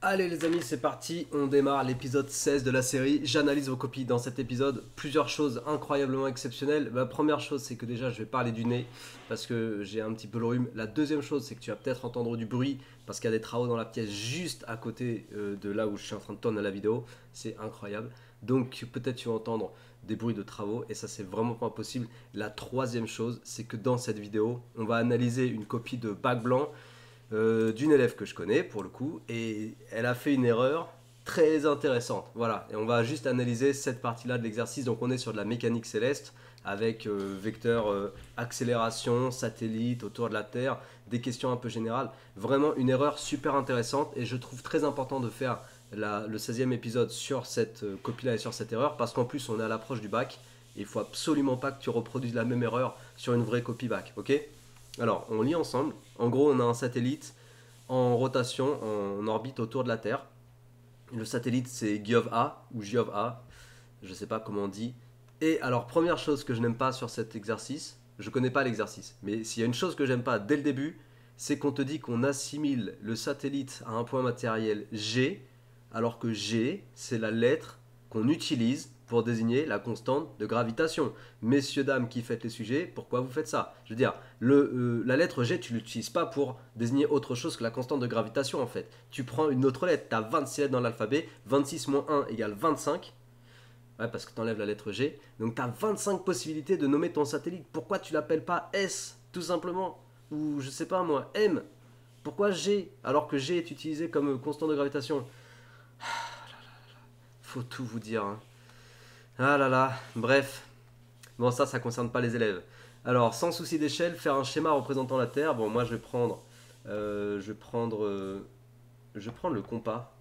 Allez les amis, c'est parti, on démarre l'épisode 16 de la série. J'analyse vos copies. Dans cet épisode, plusieurs choses incroyablement exceptionnelles. La première chose, c'est que déjà je vais parler du nez parce que j'ai un petit peu le rhume. La deuxième chose, c'est que tu vas peut-être entendre du bruit parce qu'il y a des travaux dans la pièce juste à côté de là où je suis en train de tourner la vidéo. C'est incroyable. Donc peut-être tu vas entendre des bruits de travaux et ça c'est vraiment pas possible. La troisième chose, c'est que dans cette vidéo, on va analyser une copie de Bac Blanc d'une élève que je connais pour le coup, et elle a fait une erreur très intéressante. Voilà, et on va juste analyser cette partie-là de l'exercice. Donc on est sur de la mécanique céleste avec vecteur accélération, satellite autour de la Terre, des questions un peu générales. Vraiment une erreur super intéressante et je trouve très important de faire le 16e épisode sur cette copie-là et sur cette erreur parce qu'en plus on est à l'approche du bac. Et il faut absolument pas que tu reproduises la même erreur sur une vraie copie bac, ok? Alors, on lit ensemble. En gros, on a un satellite en rotation, en orbite autour de la Terre. Le satellite, c'est Giove-A ou Giove-A. Je ne sais pas comment on dit. Et alors, première chose que je n'aime pas sur cet exercice, je ne connais pas l'exercice, mais s'il y a une chose que j'aime pas dès le début, c'est qu'on te dit qu'on assimile le satellite à un point matériel G, alors que G, c'est la lettre qu'on utilise pour désigner la constante de gravitation. Messieurs, dames qui faites les sujets, pourquoi vous faites ça? Je veux dire, la lettre G, tu ne l'utilises pas pour désigner autre chose que la constante de gravitation en fait. Tu prends une autre lettre, tu as 26 lettres dans l'alphabet, 26 moins 1 égale 25. Ouais, parce que tu enlèves la lettre G. Donc tu as 25 possibilités de nommer ton satellite. Pourquoi tu l'appelles pas S, tout simplement? Ou je sais pas moi, M? Pourquoi G, alors que G est utilisé comme constante de gravitation? Faut tout vous dire, hein. Ah là là, bref. Bon, ça concerne pas les élèves. Alors, sans souci d'échelle, faire un schéma représentant la Terre. Bon, moi, je vais prendre le compas.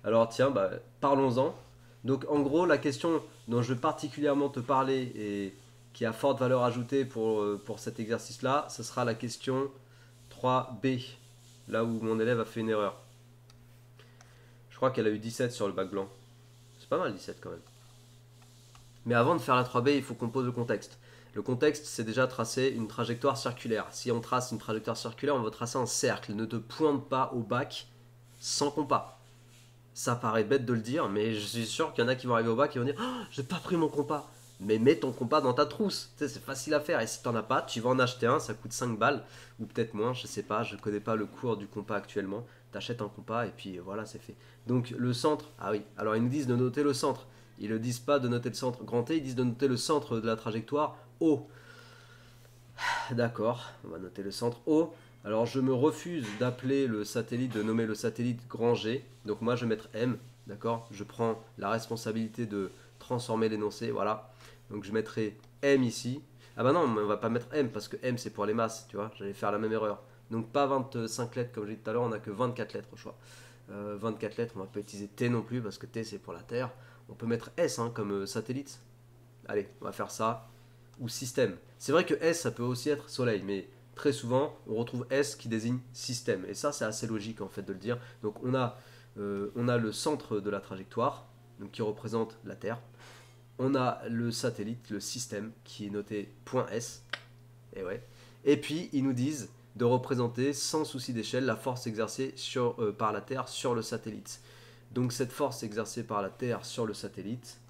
Alors, tiens, bah, parlons-en. Donc, en gros, la question dont je veux particulièrement te parler et qui a forte valeur ajoutée pour cet exercice-là, ce sera la question 3B, là où mon élève a fait une erreur. Je crois qu'elle a eu 17 sur le bac blanc. C'est pas mal 17 quand même. Mais avant de faire la 3B, il faut qu'on pose le contexte. Le contexte, c'est déjà tracer une trajectoire circulaire. Si on trace une trajectoire circulaire, on va tracer un cercle. Ne te pointe pas au bac sans compas. Ça paraît bête de le dire, mais je suis sûr qu'il y en a qui vont arriver au bac et vont dire oh, j'ai pas pris mon compas. Mais mets ton compas dans ta trousse. Tu sais, c'est facile à faire. Et si t'en as pas, tu vas en acheter un, ça coûte 5 balles. Ou peut-être moins, je sais pas, je connais pas le cours du compas actuellement. T'achètes un compas et puis voilà, c'est fait. Donc le centre, ah oui, alors ils nous disent de noter le centre. Ils ne disent pas de noter le centre grand T, ils disent de noter le centre de la trajectoire O. D'accord, on va noter le centre O. Alors je me refuse d'appeler le satellite, de nommer le satellite grand G. Donc moi je vais mettre M, d'accord. Je prends la responsabilité de transformer l'énoncé, voilà. Donc je mettrai M ici. Ah bah non, on va pas mettre M parce que M c'est pour les masses, tu vois. J'allais faire la même erreur. Donc pas 25 lettres comme j'ai dit tout à l'heure, on a que 24 lettres au choix. 24 lettres, on va pas utiliser T non plus parce que T c'est pour la Terre. On peut mettre S hein, comme satellite. Allez, on va faire ça. Ou système. C'est vrai que S, ça peut aussi être soleil, mais très souvent, on retrouve S qui désigne système. Et ça, c'est assez logique en fait de le dire. Donc on a le centre de la trajectoire, donc qui représente la Terre. On a le satellite, le système, qui est noté .S. Et ouais. Et puis, ils nous disent de représenter sans souci d'échelle la force exercée par la Terre sur le satellite. Donc cette force exercée par la Terre sur le satellite,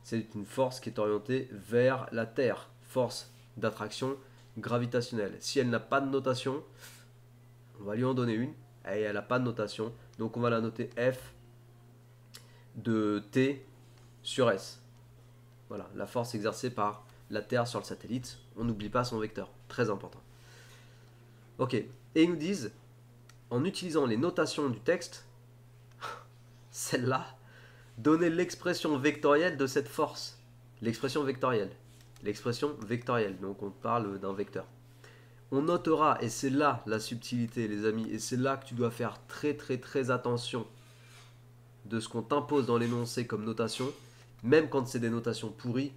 c'est une force qui est orientée vers la Terre, force d'attraction gravitationnelle. Si elle n'a pas de notation, on va lui en donner une, et elle n'a pas de notation, donc on va la noter F de T sur S. Voilà, la force exercée par la Terre sur le satellite, on n'oublie pas son vecteur, très important. Ok, et ils nous disent, en utilisant les notations du texte, celle-là, donner l'expression vectorielle de cette force. L'expression vectorielle. L'expression vectorielle, donc on parle d'un vecteur. On notera, et c'est là la subtilité les amis, et c'est là que tu dois faire très très très attention de ce qu'on t'impose dans l'énoncé comme notation, même quand c'est des notations pourries,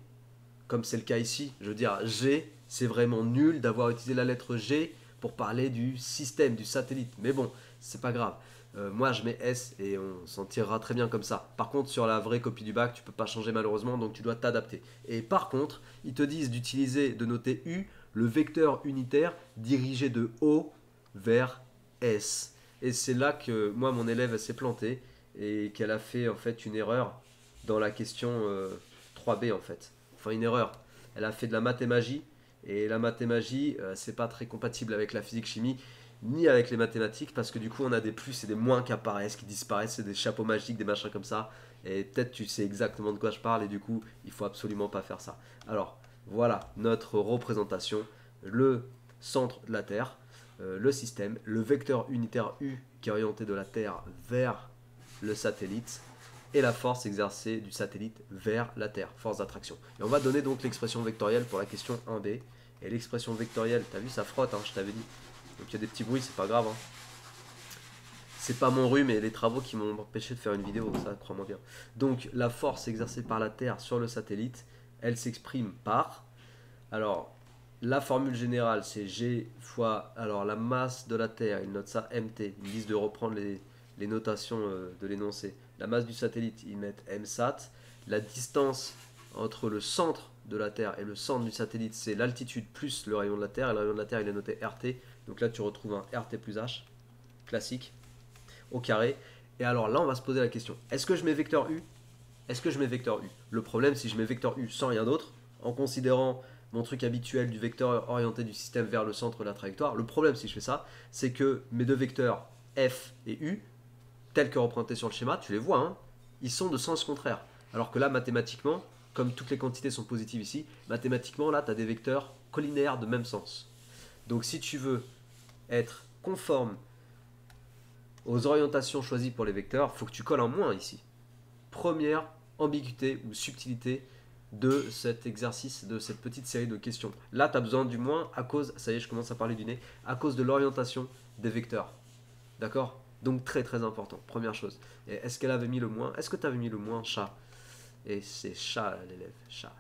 comme c'est le cas ici. Je veux dire, G, c'est vraiment nul d'avoir utilisé la lettre G pour parler du système, du satellite. Mais bon, c'est pas grave. Moi, je mets S et on s'en tirera très bien comme ça. Par contre, sur la vraie copie du bac, tu peux pas changer malheureusement, donc tu dois t'adapter. Et par contre, ils te disent d'utiliser, de noter U, le vecteur unitaire dirigé de O vers S. Et c'est là que moi, mon élève s'est plantée et qu'elle a fait en fait une erreur dans la question 3B en fait. Enfin, une erreur. Elle a fait de la mathémagie et la mathémagie, c'est pas très compatible avec la physique-chimie ni avec les mathématiques parce que du coup, on a des plus et des moins qui apparaissent, qui disparaissent, c'est des chapeaux magiques, des machins comme ça. Et peut-être tu sais exactement de quoi je parle et du coup, il faut absolument pas faire ça. Alors, voilà notre représentation, le centre de la Terre, le système, le vecteur unitaire U qui est orienté de la Terre vers le satellite et la force exercée du satellite vers la Terre, force d'attraction. Et on va donner donc l'expression vectorielle pour la question 1B. Et l'expression vectorielle, t'as vu, ça frotte, hein, je t'avais dit. Donc il y a des petits bruits, c'est pas grave. Hein. C'est pas mon rhume et les travaux qui m'ont empêché de faire une vidéo, ça, crois-moi bien. Donc la force exercée par la Terre sur le satellite, elle s'exprime par... Alors, la formule générale, c'est G fois alors la masse de la Terre, ils notent ça MT, ils disent de reprendre les notations de l'énoncé. La masse du satellite, ils mettent MSAT. La distance entre le centre de la Terre et le centre du satellite, c'est l'altitude plus le rayon de la Terre. Et le rayon de la Terre, il est noté RT. Donc là, tu retrouves un RT plus H, classique, au carré. Et alors là, on va se poser la question, est-ce que je mets vecteur U? Est-ce que je mets vecteur U? Le problème, si je mets vecteur U sans rien d'autre, en considérant mon truc habituel du vecteur orienté du système vers le centre de la trajectoire, le problème si je fais ça, c'est que mes deux vecteurs F et U, tels que représentés sur le schéma, tu les vois, hein, ils sont de sens contraire. Alors que là, mathématiquement, comme toutes les quantités sont positives ici, mathématiquement, là, tu as des vecteurs collinaires de même sens. Donc si tu veux être conforme aux orientations choisies pour les vecteurs, il faut que tu colles un moins ici. Première ambiguïté ou subtilité de cet exercice, de cette petite série de questions. Là, tu as besoin du moins à cause, ça y est, je commence à parler du nez, à cause de l'orientation des vecteurs. D'accord? Donc très très important, première chose. Est-ce qu'elle avait mis le moins? Est-ce que tu avais mis le moins chat? Et c'est chat l'élève. Chat.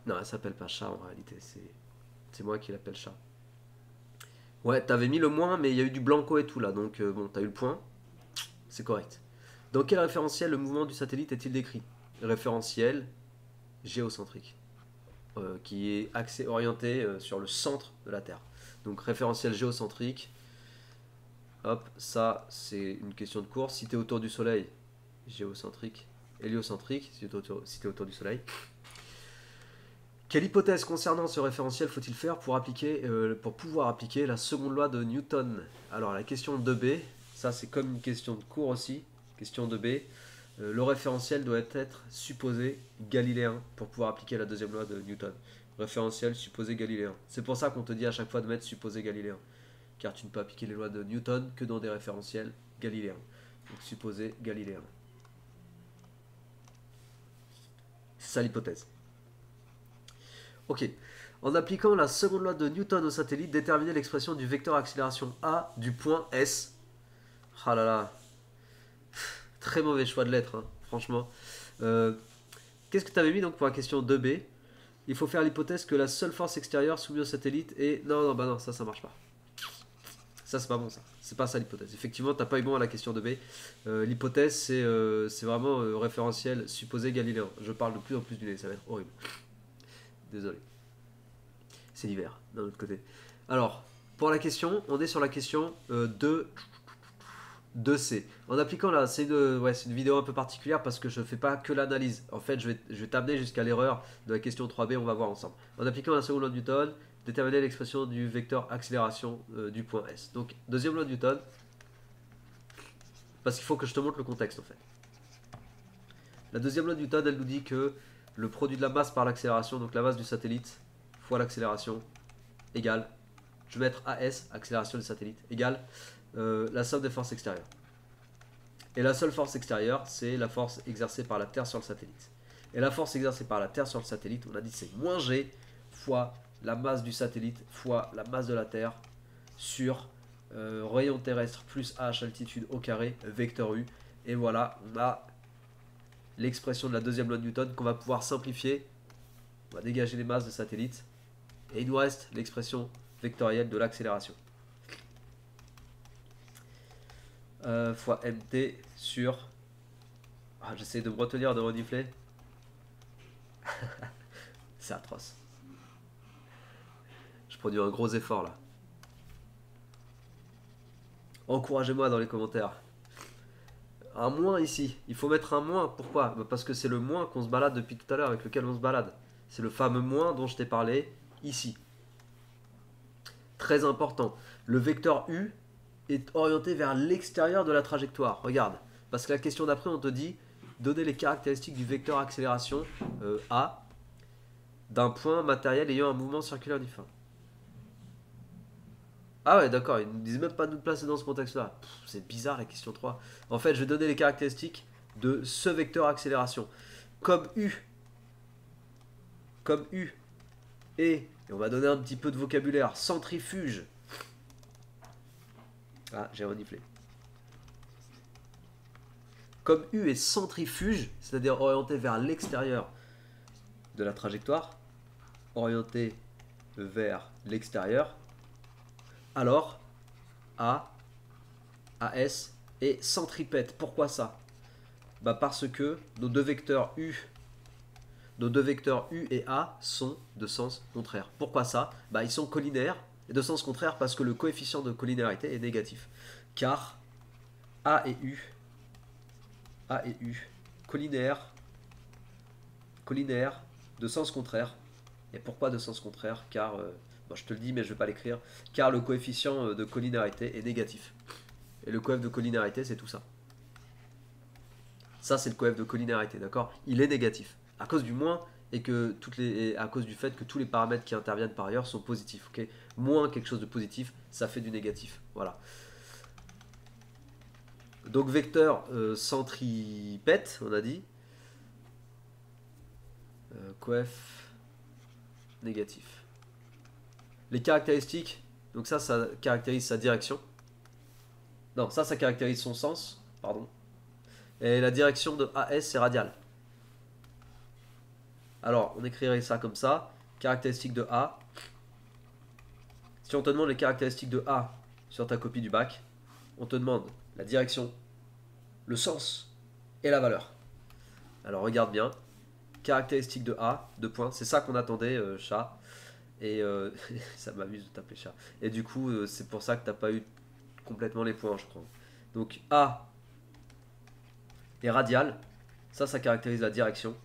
Non, elle s'appelle pas chat en réalité, c'est moi qui l'appelle chat. Ouais, t'avais mis le moins, mais il y a eu du blanco et tout là, donc bon, t'as eu le point, c'est correct. Dans quel référentiel le mouvement du satellite est-il décrit? Référentiel géocentrique, qui est axé, orienté sur le centre de la Terre. Donc référentiel géocentrique, hop, ça c'est une question de course. Si tu es autour du Soleil, géocentrique, héliocentrique, si tu es autour du Soleil. Quelle hypothèse concernant ce référentiel faut-il faire pour pouvoir appliquer la seconde loi de Newton? Alors la question 2B, ça c'est comme une question de cours aussi, question 2B. Le référentiel doit être supposé galiléen pour pouvoir appliquer la deuxième loi de Newton. Référentiel supposé galiléen. C'est pour ça qu'on te dit à chaque fois de mettre supposé galiléen. Car tu ne peux appliquer les lois de Newton que dans des référentiels galiléens. Donc supposé galiléen. C'est ça l'hypothèse. Ok. En appliquant la seconde loi de Newton au satellite, déterminer l'expression du vecteur accélération A du point S. Ah là là. Très mauvais choix de lettres, hein, franchement. Qu'est-ce que tu avais mis donc pour la question 2B? Il faut faire l'hypothèse que la seule force extérieure soumise au satellite est... Non, bah non, ça marche pas. Ça, c'est pas bon, ça. C'est pas ça l'hypothèse. Effectivement, t'as pas eu bon à la question 2B. L'hypothèse, c'est vraiment référentiel supposé galiléen. Je parle de plus en plus du nez, ça va être horrible. Désolé. C'est l'hiver, d'un autre côté. Alors, pour la question, on est sur la question 2C. En appliquant là, c'est une vidéo un peu particulière parce que je ne fais pas que l'analyse. En fait, je vais t'amener jusqu'à l'erreur de la question 3B, on va voir ensemble. En appliquant la seconde loi de Newton, déterminer l'expression du vecteur accélération du point S. Donc, deuxième loi de Newton, parce qu'il faut que je te montre le contexte en fait. La deuxième loi de Newton, elle nous dit que le produit de la masse par l'accélération, donc la masse du satellite fois l'accélération, égale, je vais mettre AS, accélération du satellite, égale la somme des forces extérieures. Et la seule force extérieure, c'est la force exercée par la Terre sur le satellite. Et la force exercée par la Terre sur le satellite, on a dit c'est moins G fois la masse du satellite fois la masse de la Terre sur rayon terrestre plus H altitude au carré, vecteur U. Et voilà, on a l'expression de la deuxième loi de Newton qu'on va pouvoir simplifier. On va dégager les masses de satellite. Et il nous reste l'expression vectorielle de l'accélération. Fois mt sur... Ah, j'essaie de me retenir de renifler. C'est atroce. Je produis un gros effort là. Encouragez-moi dans les commentaires. Un moins ici. Il faut mettre un moins. Pourquoi? Bah, parce que c'est le moins qu'on se balade depuis tout à l'heure, avec lequel on se balade. C'est le fameux moins dont je t'ai parlé ici. Très important. Le vecteur U est orienté vers l'extérieur de la trajectoire. Regarde. Parce que la question d'après, on te dit donner les caractéristiques du vecteur accélération A d'un point matériel ayant un mouvement circulaire uniforme. Ah ouais, d'accord, ils ne nous disent même pas de nous placer dans ce contexte-là. C'est bizarre la question 3. En fait, je vais donner les caractéristiques de ce vecteur accélération. Comme U et on va donner un petit peu de vocabulaire, centrifuge. Ah, j'ai reniflé. Comme U est centrifuge, c'est-à-dire orienté vers l'extérieur de la trajectoire, orienté vers l'extérieur, alors AS est centripète. Pourquoi ça? Bah parce que nos deux vecteurs U et A sont de sens contraire. Pourquoi ça? Bah ils sont collinaires et de sens contraire parce que le coefficient de collinéarité est négatif. Car A et U collinaires de sens contraire. Et pourquoi de sens contraire? Car bon, je te le dis, mais je ne vais pas l'écrire. Car le coefficient de collinéarité est négatif. Et le coef de collinéarité, c'est tout ça. Ça, c'est le coef de collinéarité, d'accord? Il est négatif. À cause du moins et à cause du fait que tous les paramètres qui interviennent par ailleurs sont positifs. Okay, moins quelque chose de positif, ça fait du négatif. Voilà. Donc vecteur centripète, on a dit. Coef négatif. Les caractéristiques, donc ça caractérise sa direction. Non, ça caractérise son sens, pardon. Et la direction de AS, c'est radial. Alors, on écrirait ça comme ça. Caractéristiques de A. Si on te demande les caractéristiques de A sur ta copie du bac, on te demande la direction, le sens et la valeur. Alors, regarde bien. Caractéristiques de A, 2 points. C'est ça qu'on attendait, chat. Et ça m'amuse de t'appeler chat. Et du coup, c'est pour ça que t'as pas eu complètement les points, je crois. Donc A est radial. Ça caractérise la direction.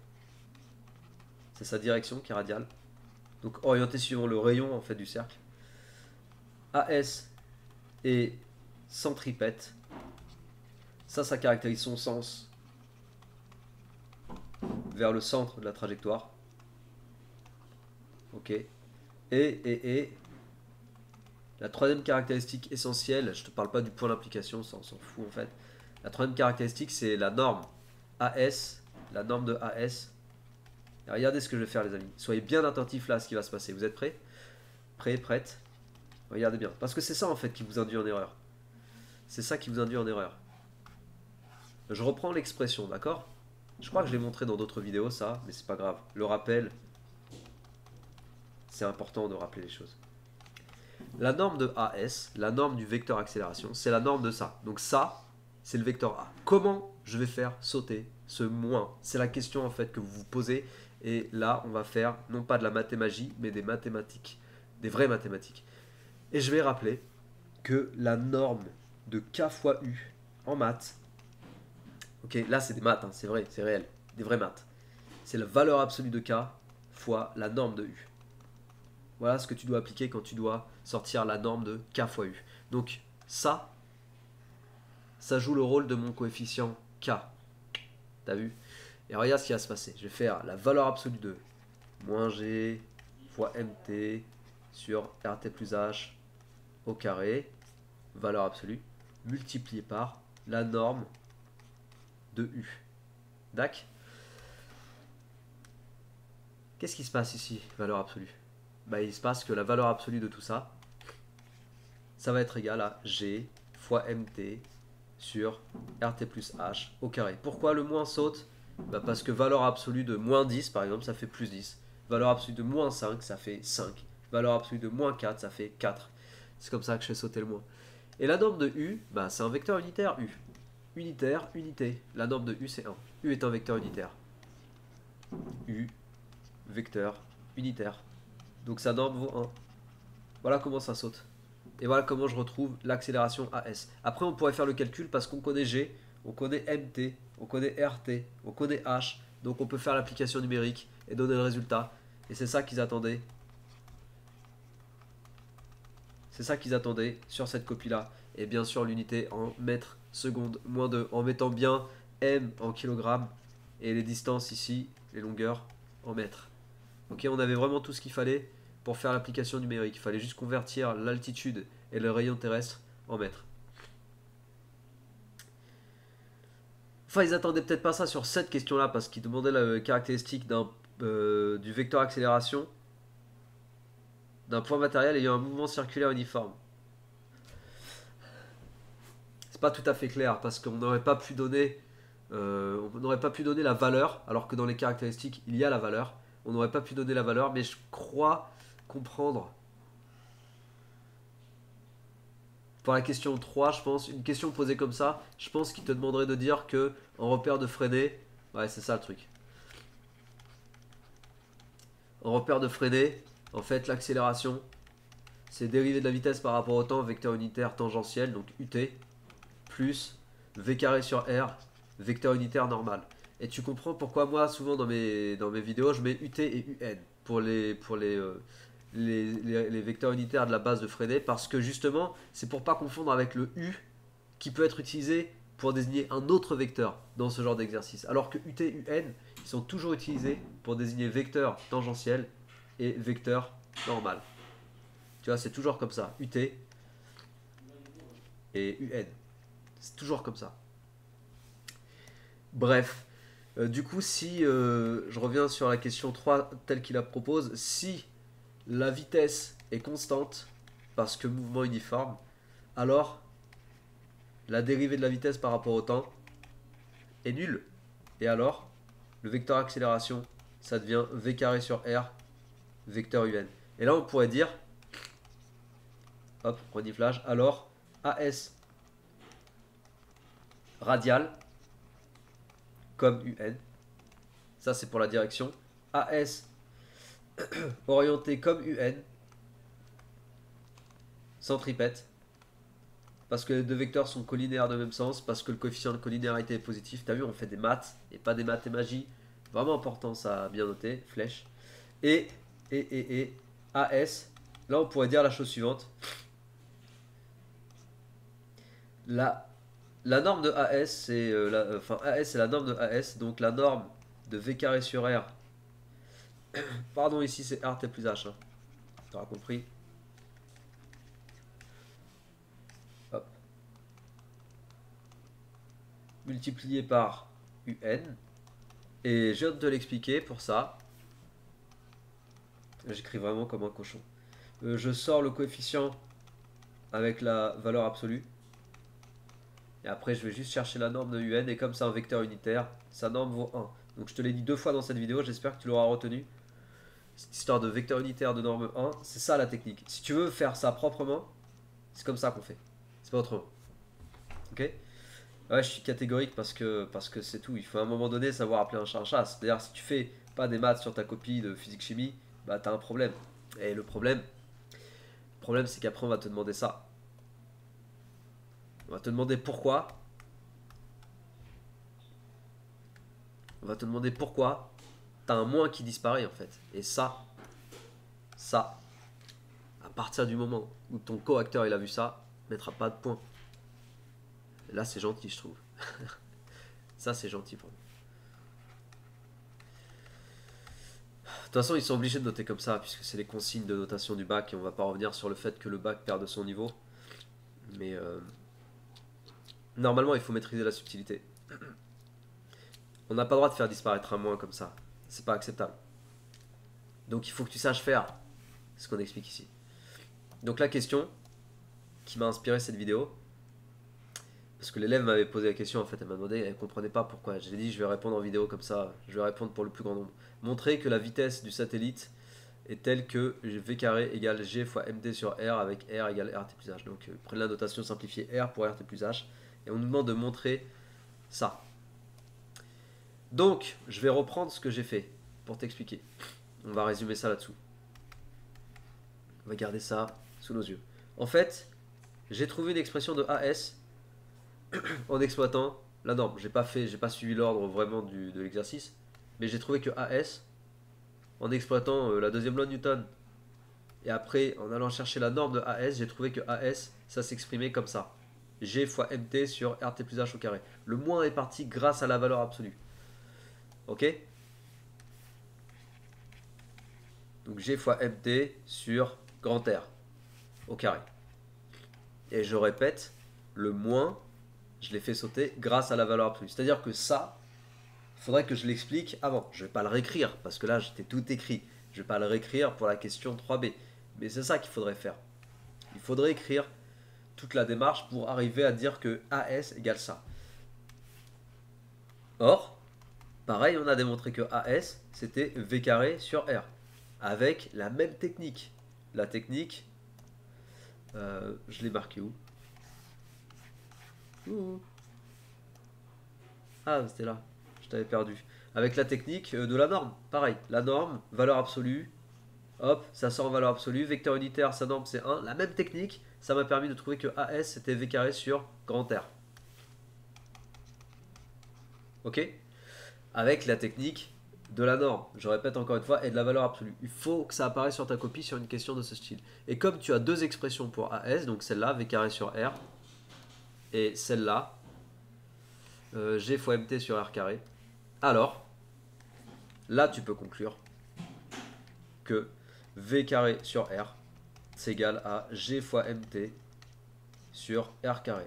C'est sa direction qui est radiale. Donc orienté suivant le rayon en fait du cercle. AS est centripète. Ça caractérise son sens vers le centre de la trajectoire. Ok. Et la troisième caractéristique essentielle, je te parle pas du point d'implication, ça on s'en fout en fait. La troisième caractéristique, c'est la norme AS, la norme de AS. Et regardez ce que je vais faire, les amis. Soyez bien attentifs là à ce qui va se passer. Vous êtes prêts? Prêts? Regardez bien. Parce que c'est ça en fait qui vous induit en erreur. C'est ça qui vous induit en erreur. Je reprends l'expression, d'accord? Je crois que je l'ai montré dans d'autres vidéos, ça, mais c'est pas grave. Le rappel, c'est important de rappeler les choses. La norme de AS, la norme du vecteur accélération, c'est la norme de ça. Donc ça, c'est le vecteur A. Comment je vais faire sauter ce moins? C'est la question en fait que vous vous posez. Et là, on va faire non pas de la mathémagie, mais des mathématiques. Des vraies mathématiques. Et je vais rappeler que la norme de K fois U en maths, ok, là c'est des maths, hein, c'est vrai, c'est réel, des vraies maths. C'est la valeur absolue de K fois la norme de U. Voilà ce que tu dois appliquer quand tu dois sortir la norme de K fois U. Donc ça joue le rôle de mon coefficient K. T'as vu? Et regarde ce qui va se passer. Je vais faire la valeur absolue de moins G fois MT sur RT plus H au carré, valeur absolue, multiplié par la norme de U. D'accord? Qu'est-ce qui se passe ici, valeur absolue? Bah, il se passe que la valeur absolue de tout ça, ça va être égal à G fois MT sur RT plus H au carré. Pourquoi le moins saute? Bah parce que valeur absolue de moins 10, par exemple, ça fait plus 10. Valeur absolue de moins 5, ça fait 5. Valeur absolue de moins 4, ça fait 4. C'est comme ça que je fais sauter le moins. Et la norme de U, bah, c'est un vecteur unitaire U. Unitaire, unité. La norme de U, c'est 1. U est un vecteur unitaire. U, vecteur unitaire. Donc sa norme vaut 1. Voilà comment ça saute. Et voilà comment je retrouve l'accélération AS. Après, on pourrait faire le calcul parce qu'on connaît G, on connaît MT, on connaît RT, on connaît H. Donc on peut faire l'application numérique et donner le résultat. Et c'est ça qu'ils attendaient. C'est ça qu'ils attendaient sur cette copie-là. Et bien sûr, l'unité en mètres secondes moins 2, en mettant bien M en kilogrammes et les distances ici, les longueurs en mètres. Ok, on avait vraiment tout ce qu'il fallait pour faire l'application numérique. Il fallait juste convertir l'altitude et le rayon terrestre en mètres. Enfin, ils attendaient peut-être pas ça sur cette question-là parce qu'ils demandaient la caractéristique du vecteur accélération d'un point matériel ayant un mouvement circulaire uniforme. C'est pas tout à fait clair parce qu'on n'aurait pas pu donner la valeur alors que dans les caractéristiques il y a la valeur. On n'aurait pas pu donner la valeur, mais je crois comprendre. Pour la question 3, je pense, une question posée comme ça, je pense qu'il te demanderait de dire que en repère de freiner, ouais c'est ça le truc. En repère de freiner, en fait l'accélération, c'est dérivé de la vitesse par rapport au temps, vecteur unitaire tangentiel, donc UT, plus V carré sur R, vecteur unitaire normal. Et tu comprends pourquoi moi, souvent dans mes vidéos, je mets UT et UN pour les vecteurs unitaires de la base de freiner, parce que justement, c'est pour pas confondre avec le U qui peut être utilisé pour désigner un autre vecteur dans ce genre d'exercice. Alors que UT, UN, ils sont toujours utilisés pour désigner vecteur tangentiel et vecteur normal. Tu vois, c'est toujours comme ça. UT et UN. C'est toujours comme ça. Bref. Du coup, si je reviens sur la question 3 telle qu'il la propose, si la vitesse est constante, parce que mouvement uniforme, alors la dérivée de la vitesse par rapport au temps est nulle. Et alors, le vecteur accélération, ça devient V carré sur R, vecteur UN. Et là, on pourrait dire, hop, reniflage, alors AS radial, comme UN, ça c'est pour la direction, AS orienté comme UN, centripète, parce que les deux vecteurs sont collinéaires de même sens, parce que le coefficient de collinéarité est positif. T'as vu, on fait des maths et pas des maths et magie. Vraiment important, ça à bien noter, flèche. Et AS, là on pourrait dire la chose suivante. La norme de AS, c'est AS c'est la norme de AS, donc la norme de V carré sur R. Pardon, ici c'est RT plus H. Hein. T'auras compris. Hop. Multiplié par UN. Et je viens de te l'expliquer pour ça. J'écris vraiment comme un cochon. Je sors le coefficient avec la valeur absolue. Et après, je vais juste chercher la norme de UN. Et comme c'est un vecteur unitaire, sa norme vaut 1. Donc je te l'ai dit 2 fois dans cette vidéo. J'espère que tu l'auras retenu. Cette histoire de vecteur unitaire de norme 1, c'est ça la technique. Si tu veux faire ça proprement, c'est comme ça qu'on fait. C'est pas autrement. Ok? Ouais, je suis catégorique parce que c'est tout. Il faut à un moment donné savoir appeler un chat un chat. C'est-à-dire, si tu fais pas des maths sur ta copie de physique-chimie, bah t'as un problème. Et le problème c'est qu'après on va te demander ça. On va te demander pourquoi. On va te demander pourquoi t'as un moins qui disparaît en fait. Et ça, à partir du moment où ton coacteur il a vu ça, mettra pas de point. Et là c'est gentil je trouve. Ça c'est gentil pour moi. De toute façon ils sont obligés de noter comme ça puisque c'est les consignes de notation du bac et on va pas revenir sur le fait que le bac perd de son niveau. Mais normalement il faut maîtriser la subtilité. On n'a pas le droit de faire disparaître un moins comme ça. C'est pas acceptable. Donc il faut que tu saches faire ce qu'on explique ici. Donc la question qui m'a inspiré cette vidéo, parce que l'élève m'avait posé la question, en fait, elle m'a demandé, elle ne comprenait pas pourquoi. J'ai dit, je vais répondre en vidéo comme ça, je vais répondre pour le plus grand nombre. Montrer que la vitesse du satellite est telle que V carré égale G fois MT sur R avec R égale RT plus H. Donc prenez la notation simplifiée R pour RT plus H. Et on nous demande de montrer ça. Donc, je vais reprendre ce que j'ai fait pour t'expliquer. On va résumer ça là-dessous. On va garder ça sous nos yeux. En fait, j'ai trouvé une expression de AS en exploitant la norme. J'ai pas suivi l'ordre vraiment de l'exercice, mais j'ai trouvé que AS, en exploitant la deuxième loi de Newton, et après en allant chercher la norme de AS, j'ai trouvé que AS, ça s'exprimait comme ça. G fois MT sur RT plus H au carré. Le moins est parti grâce à la valeur absolue. Ok? Donc G fois MT sur grand R au carré. Et je répète, le moins, je l'ai fait sauter grâce à la valeur absolue. C'est-à-dire que ça, il faudrait que je l'explique avant. Je ne vais pas le réécrire, parce que là, j'étais tout écrit. Je ne vais pas le réécrire pour la question 3B. Mais c'est ça qu'il faudrait faire. Il faudrait écrire toute la démarche pour arriver à dire que AS égale ça. Or, pareil, on a démontré que AS, c'était V carré sur R. Avec la même technique. La technique, je l'ai marqué où? Ah, c'était là. Je t'avais perdu. Avec la technique de la norme. Pareil, la norme, valeur absolue. Hop, ça sort en valeur absolue. Vecteur unitaire, sa norme c'est 1. La même technique, ça m'a permis de trouver que AS c'était V carré sur grand R. Ok? Avec la technique de la norme, je répète encore une fois, et de la valeur absolue. Il faut que ça apparaisse sur ta copie sur une question de ce style. Et comme tu as deux expressions pour AS, donc celle-là, V carré sur R, et celle-là, G fois MT sur R carré, alors, là tu peux conclure que V carré sur R, c'est égal à G fois MT sur R carré.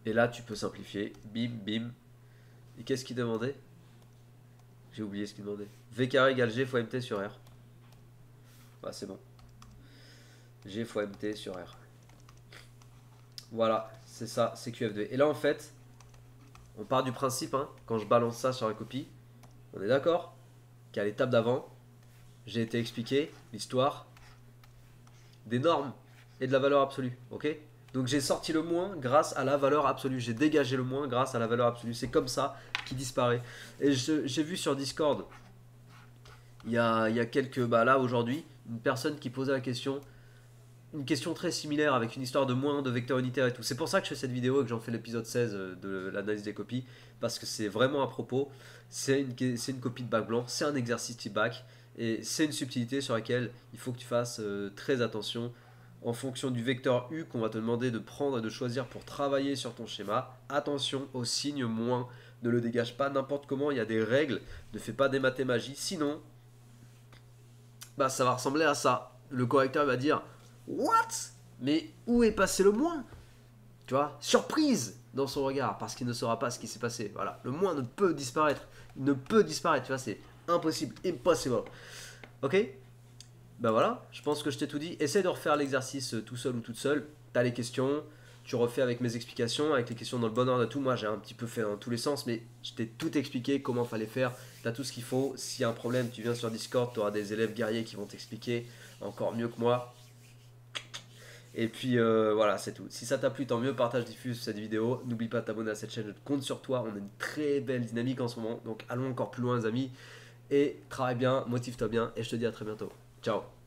Et là tu peux simplifier, bim, bim. Et qu'est-ce qu'il demandait? J'ai oublié ce qu'il demandait. V carré égale G fois MT sur R. Bah c'est bon. G fois MT sur R. Voilà, c'est ça, c'est QF2. Et là en fait, on part du principe, hein, quand je balance ça sur la copie, on est d'accord qu'à l'étape d'avant, j'ai été expliqué l'histoire des normes et de la valeur absolue, ok? Donc j'ai sorti le moins grâce à la valeur absolue, j'ai dégagé le moins grâce à la valeur absolue, c'est comme ça qu'il disparaît. Et j'ai vu sur Discord, il y a quelques, bah là aujourd'hui, une personne qui posait la question, une question très similaire avec une histoire de moins, de vecteurs unitaires et tout. C'est pour ça que je fais cette vidéo et que j'en fais l'épisode 16 de l'analyse des copies, parce que c'est vraiment à propos, c'est une copie de bac blanc, c'est un exercice type bac, et c'est une subtilité sur laquelle il faut que tu fasses très attention en fonction du vecteur U qu'on va te demander de prendre et de choisir pour travailler sur ton schéma. Attention au signe moins, ne le dégage pas n'importe comment, il y a des règles, ne fais pas des mathémagies, sinon bah, ça va ressembler à ça. Le correcteur va dire what? Mais où est passé le moins? Tu vois, surprise dans son regard parce qu'il ne saura pas ce qui s'est passé. Voilà, le moins ne peut disparaître. Il ne peut disparaître, tu vois, c'est impossible, impossible. Ok? Ben voilà, je pense que je t'ai tout dit. Essaye de refaire l'exercice tout seul ou toute seule. T'as les questions, tu refais avec mes explications, avec les questions dans le bon ordre et tout. Moi, j'ai un petit peu fait dans tous les sens, mais je t'ai tout expliqué comment fallait faire. T'as tout ce qu'il faut. S'il y a un problème, tu viens sur Discord, tu auras des élèves guerriers qui vont t'expliquer encore mieux que moi. Et puis voilà, c'est tout. Si ça t'a plu, tant mieux, partage, diffuse cette vidéo. N'oublie pas de t'abonner à cette chaîne, je compte sur toi. On a une très belle dynamique en ce moment. Donc allons encore plus loin, les amis. Et travaille bien, motive-toi bien. Et je te dis à très bientôt. Ciao.